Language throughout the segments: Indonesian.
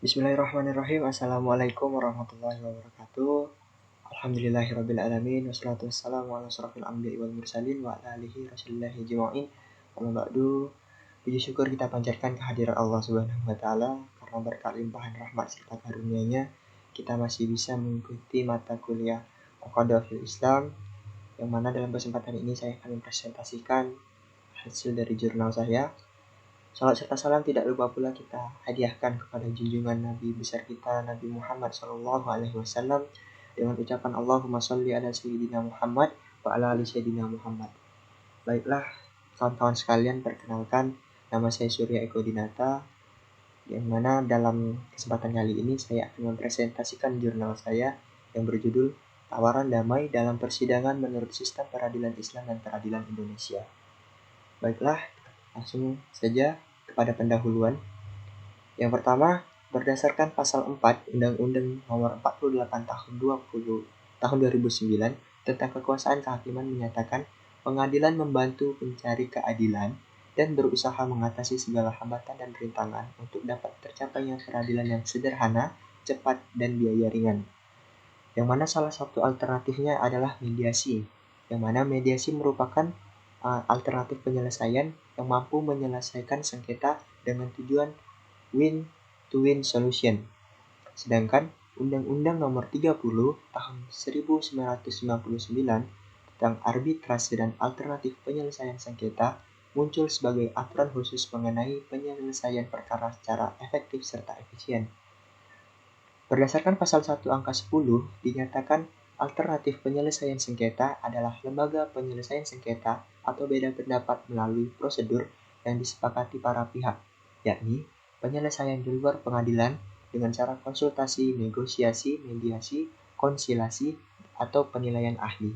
Bismillahirrahmanirrahim. Assalamualaikum warahmatullahi wabarakatuh. Alhamdulillahirrabbilalamin. Wassalatu wassalamu ala asrafil anbiya'i wal mursalin wa ala alihi rasulillahi ajma'in. Amma ba'du. Puji syukur kita panjatkan kehadiran Allah Subhanahu wa taala karena berkat limpahan rahmat serta karunia-Nya kita masih bisa mengikuti mata kuliah Aqaidah fil Islam, yang mana dalam kesempatan ini saya akan mempresentasikan hasil dari jurnal saya. Salat serta salam tidak lupa pula kita hadiahkan kepada junjungan Nabi besar kita, Nabi Muhammad SAW, dengan ucapan Allahumma sholli ala Sayyidina Muhammad wa ala ali Sayyidina Muhammad. Baiklah kawan-kawan sekalian, perkenalkan, nama saya Surya Eko Dinata, yang mana dalam kesempatan kali ini saya akan mempresentasikan jurnal saya yang berjudul Tawaran Damai dalam Persidangan Menurut Sistem Peradilan Islam dan Peradilan Indonesia. Baiklah, langsung saja kepada pendahuluan. Yang pertama, berdasarkan pasal 4 Undang-Undang Nomor 48 tahun 2009 tentang kekuasaan kehakiman menyatakan pengadilan membantu pencari keadilan dan berusaha mengatasi segala hambatan dan rintangan untuk dapat tercapainya peradilan yang sederhana, cepat, dan biaya ringan. Yang mana salah satu alternatifnya adalah mediasi, yang mana mediasi merupakan alternatif penyelesaian yang mampu menyelesaikan sengketa dengan tujuan win-to-win solution. Sedangkan Undang-Undang Nomor 30 Tahun 1999 tentang arbitrase dan alternatif penyelesaian sengketa muncul sebagai aturan khusus mengenai penyelesaian perkara secara efektif serta efisien. Berdasarkan pasal 1 angka 10 dinyatakan alternatif penyelesaian sengketa adalah lembaga penyelesaian sengketa atau beda pendapat melalui prosedur yang disepakati para pihak, yakni penyelesaian di luar pengadilan dengan cara konsultasi, negosiasi, mediasi, konsilasi, atau penilaian ahli.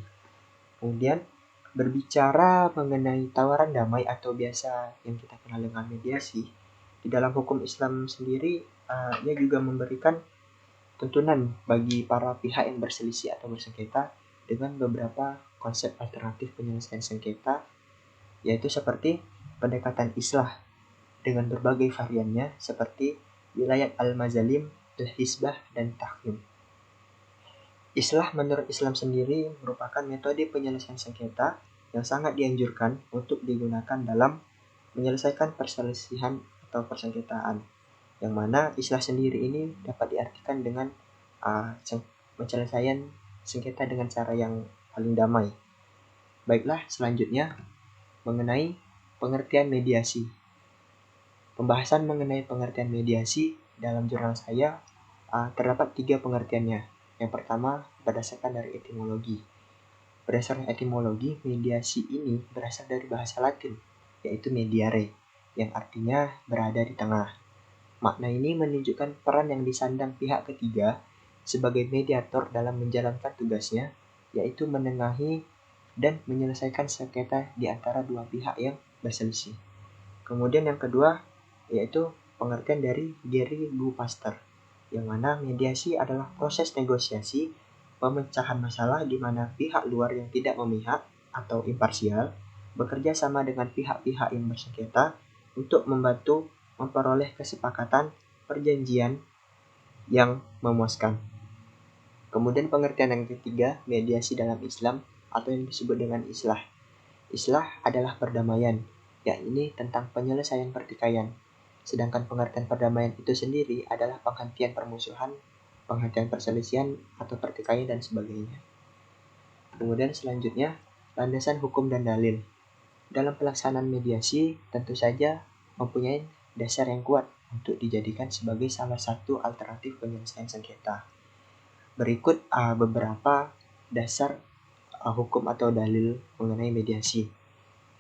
Kemudian berbicara mengenai tawaran damai atau biasa yang kita kenal dengan mediasi, di dalam hukum Islam sendiri ia juga memberikan tuntunan bagi para pihak yang berselisih atau bersengketa dengan beberapa konsep alternatif penyelesaian sengketa, yaitu seperti pendekatan islah dengan berbagai variannya seperti wilayat al-mazalim, al-hisbah, dan tahkim. Islah menurut Islam sendiri merupakan metode penyelesaian sengketa yang sangat dianjurkan untuk digunakan dalam menyelesaikan perselisihan atau persengketaan, yang mana islah sendiri ini dapat diartikan dengan penyelesaian sengketa dengan cara yang paling damai. Baiklah, selanjutnya mengenai pengertian mediasi. Pembahasan mengenai pengertian mediasi dalam jurnal saya terdapat 3 pengertiannya. Yang pertama, berdasarkan dari etimologi. Berdasarkan etimologi, mediasi ini berasal dari bahasa Latin, yaitu mediare, yang artinya berada di tengah. Makna ini menunjukkan peran yang disandang pihak ketiga sebagai mediator dalam menjalankan tugasnya, yaitu menengahi dan menyelesaikan sengketa di antara dua pihak yang berselisih. Kemudian yang kedua, yaitu pengertian dari Gary Pasteur, yang mana mediasi adalah proses negosiasi pemecahan masalah di mana pihak luar yang tidak memihak atau imparsial bekerja sama dengan pihak-pihak yang bersengketa untuk membantu memperoleh kesepakatan perjanjian yang memuaskan. Kemudian pengertian yang ketiga, mediasi dalam Islam atau yang disebut dengan islah. Islah adalah perdamaian, yakni tentang penyelesaian pertikaian. Sedangkan pengertian perdamaian itu sendiri adalah penghentian permusuhan, penghentian perselisihan atau pertikaian dan sebagainya. Kemudian selanjutnya, landasan hukum dan dalil. Dalam pelaksanaan mediasi tentu saja mempunyai dasar yang kuat untuk dijadikan sebagai salah satu alternatif penyelesaian sengketa. Berikut beberapa dasar hukum atau dalil mengenai mediasi.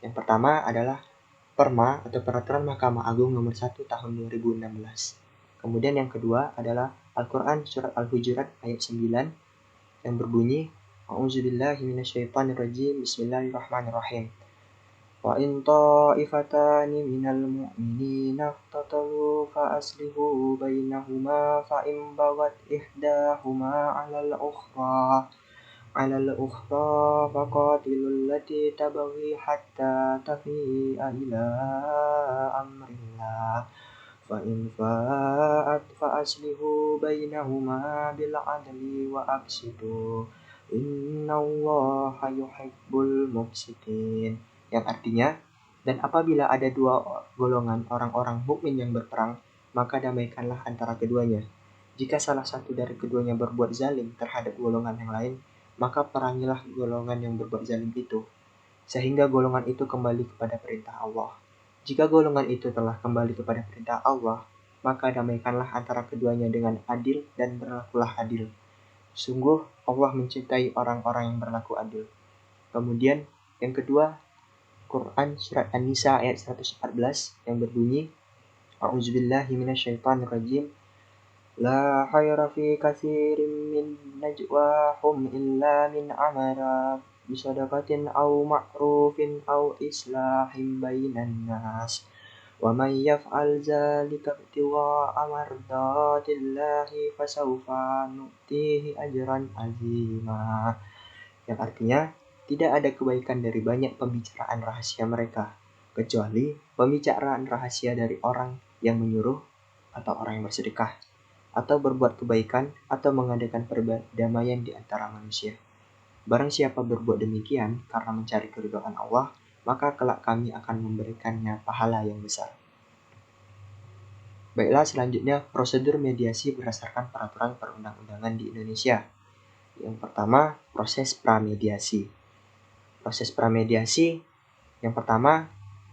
Yang pertama adalah Perma atau Peraturan Mahkamah Agung Nomor 1 Tahun 2016. Kemudian yang kedua adalah Al-Quran Surat Al-Hujurat ayat 9 yang berbunyi A'udzubillahi minasyaitonirrajim, Bismillahirrahmanirrahim. Wa in ta'ifatani minal mu'minina iqtatalu fa aslihu bainahuma fa in bagat ihdahuma 'alal ukhra faqatilul lati tabghi hatta tafi'a ila amrillah فإن فاءت فأصلحوا بينهما بالعدل وأقسطوا إن الله يحب المقسطين. Yang artinya, dan apabila ada dua golongan orang-orang mukmin yang berperang, maka damaikanlah antara keduanya. Jika salah satu dari keduanya berbuat zalim terhadap golongan yang lain, maka perangilah golongan yang berbuat zalim itu, sehingga golongan itu kembali kepada perintah Allah. Jika golongan itu telah kembali kepada perintah Allah, maka damaikanlah antara keduanya dengan adil dan berlakulah adil. Sungguh Allah mencintai orang-orang yang berlaku adil. Kemudian yang kedua, Quran surat An-Nisa ayat 114 yang berbunyi, A'udzubillahi minasyaitonirrajim. La khaira fi katsirin min najwahum illa min amara bisadaqatin aw ma'rufin aw islahin bainan nas. Wa may yaf'al dzalika ibtigha'a mardatillahi fasawfa nu'tihi ajran 'azima. Yang artinya, tidak ada kebaikan dari banyak pembicaraan rahasia mereka, kecuali pembicaraan rahasia dari orang yang menyuruh atau orang yang bersedekah, atau berbuat kebaikan, atau mengadakan perdamaian di antara manusia. Barang siapa berbuat demikian karena mencari keridhaan Allah, maka kelak kami akan memberikannya pahala yang besar. Baiklah, selanjutnya prosedur mediasi berdasarkan peraturan perundang-undangan di Indonesia. Yang pertama, proses pramediasi. Proses pramediasi yang pertama,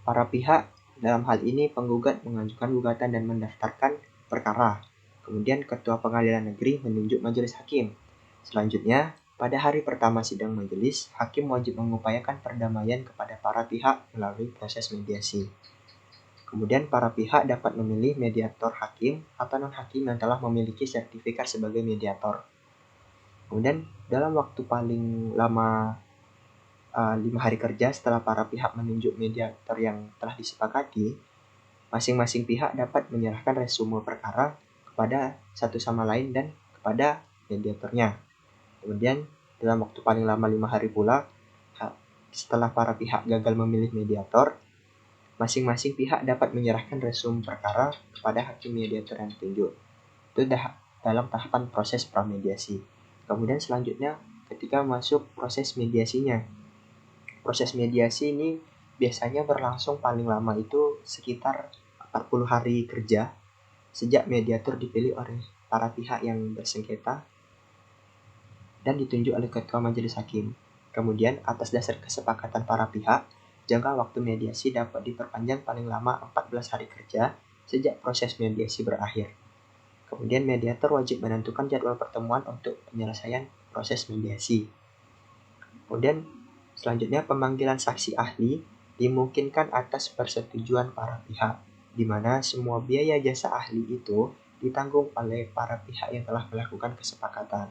para pihak, dalam hal ini penggugat, mengajukan gugatan dan mendaftarkan perkara. Kemudian ketua pengadilan negeri menunjuk majelis hakim. Selanjutnya, pada hari pertama sidang majelis, hakim wajib mengupayakan perdamaian kepada para pihak melalui proses mediasi. Kemudian para pihak dapat memilih mediator hakim atau non-hakim yang telah memiliki sertifikat sebagai mediator. Kemudian dalam waktu paling lama 5 hari kerja setelah para pihak menunjuk mediator yang telah disepakati, masing-masing pihak dapat menyerahkan resume perkara kepada satu sama lain dan kepada mediatornya. Kemudian dalam waktu paling lama 5 hari pula, setelah para pihak gagal memilih mediator, masing-masing pihak dapat menyerahkan resume perkara kepada hakim mediator yang ditunjuk. Itu dalam tahapan proses pramediasi. Kemudian selanjutnya ketika masuk proses mediasinya. Proses mediasi ini biasanya berlangsung paling lama itu sekitar 40 hari kerja sejak mediator dipilih oleh para pihak yang bersengketa dan ditunjuk oleh ketua majelis hakim. Kemudian atas dasar kesepakatan para pihak, jangka waktu mediasi dapat diperpanjang paling lama 14 hari kerja sejak proses mediasi berakhir. Kemudian mediator wajib menentukan jadwal pertemuan untuk penyelesaian proses mediasi. Kemudian selanjutnya pemanggilan saksi ahli dimungkinkan atas persetujuan para pihak, di mana semua biaya jasa ahli itu ditanggung oleh para pihak yang telah melakukan kesepakatan.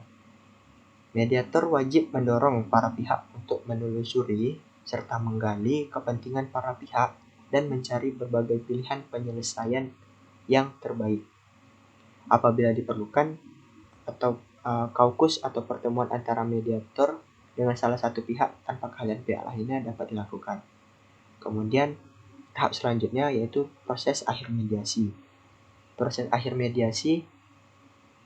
Mediator wajib mendorong para pihak untuk menelusuri serta menggali kepentingan para pihak dan mencari berbagai pilihan penyelesaian yang terbaik. Apabila diperlukan, atau kaukus atau pertemuan antara mediator dengan salah satu pihak tanpa kehadiran pihak lainnya dapat dilakukan. Kemudian tahap selanjutnya yaitu proses akhir mediasi. Proses akhir mediasi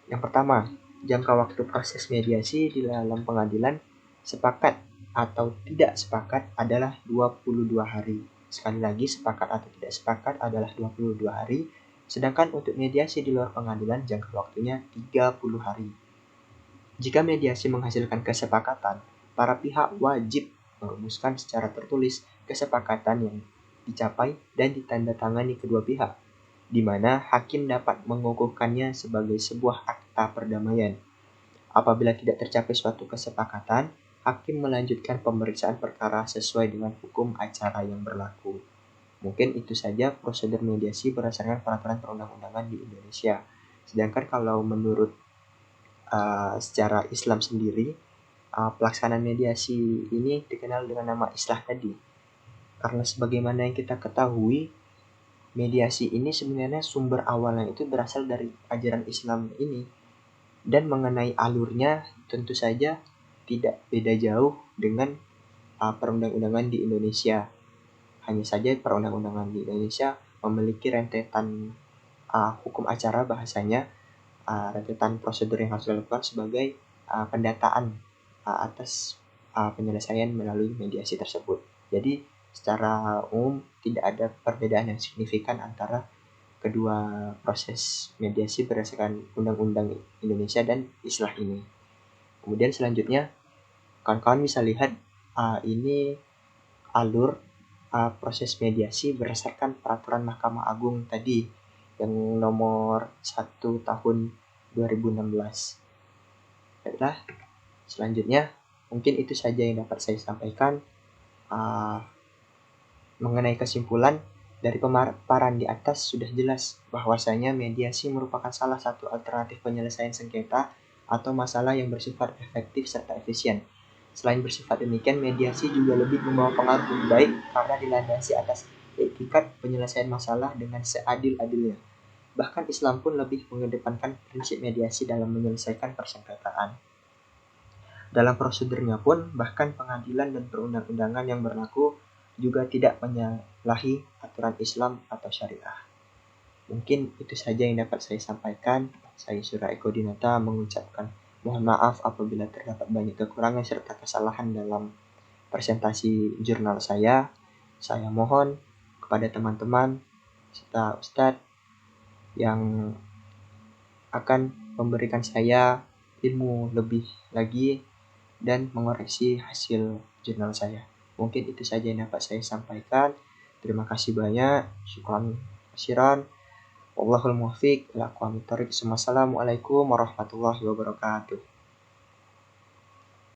yang pertama, jangka waktu proses mediasi di dalam pengadilan sepakat atau tidak sepakat adalah 22 hari. Sekali lagi, sepakat atau tidak sepakat adalah 22 hari, sedangkan untuk mediasi di luar pengadilan jangka waktunya 30 hari. Jika mediasi menghasilkan kesepakatan, para pihak wajib merumuskan secara tertulis kesepakatan yang dicapai dan ditandatangani kedua pihak, di mana hakim dapat mengukuhkannya sebagai sebuah akta perdamaian. Apabila tidak tercapai suatu kesepakatan, hakim melanjutkan pemeriksaan perkara sesuai dengan hukum acara yang berlaku. Mungkin itu saja prosedur mediasi berdasarkan peraturan perundang-undangan di Indonesia. Sedangkan kalau menurut secara Islam sendiri, pelaksanaan mediasi ini dikenal dengan nama islah tadi. Karena sebagaimana yang kita ketahui, mediasi ini sebenarnya sumber awalnya itu berasal dari ajaran Islam ini. Dan mengenai alurnya tentu saja tidak beda jauh dengan perundang-undangan di Indonesia. Hanya saja perundang-undangan di Indonesia memiliki rentetan hukum acara bahasanya, rentetan prosedur yang harus dilakukan sebagai pendataan atas penyelesaian melalui mediasi tersebut. Jadi secara umum tidak ada perbedaan yang signifikan antara kedua proses mediasi berdasarkan Undang-Undang Indonesia dan istilah ini. Kemudian selanjutnya kawan-kawan bisa lihat ini alur proses mediasi berdasarkan peraturan Mahkamah Agung tadi yang nomor 1 tahun 2016. Baiklah, selanjutnya mungkin itu saja yang dapat saya sampaikan. Mengenai kesimpulan dari pemaparan di atas sudah jelas bahwasanya mediasi merupakan salah satu alternatif penyelesaian sengketa atau masalah yang bersifat efektif serta efisien. Selain bersifat demikian, mediasi juga lebih membawa pengaruh yang baik karena dilandasi atas etikat penyelesaian masalah dengan seadil-adilnya. Bahkan Islam pun lebih mengedepankan prinsip mediasi dalam menyelesaikan persengketaan. Dalam prosedurnya pun, bahkan pengadilan dan perundang-undangan yang berlaku juga tidak menyalahi aturan Islam atau syariah. Mungkin itu saja yang dapat saya sampaikan. Saya Surah Eko Dinata mengucapkan mohon maaf apabila terdapat banyak kekurangan serta kesalahan dalam presentasi jurnal saya. Saya mohon kepada teman-teman serta Ustadz yang akan memberikan saya ilmu lebih lagi dan mengoreksi hasil jurnal saya. Mungkin itu saja yang dapat saya sampaikan. Terima kasih banyak. Syukran kasiran. Wallahul muwaffiq ila aqwamit thoriq. Wassalamualaikum warahmatullahi wabarakatuh.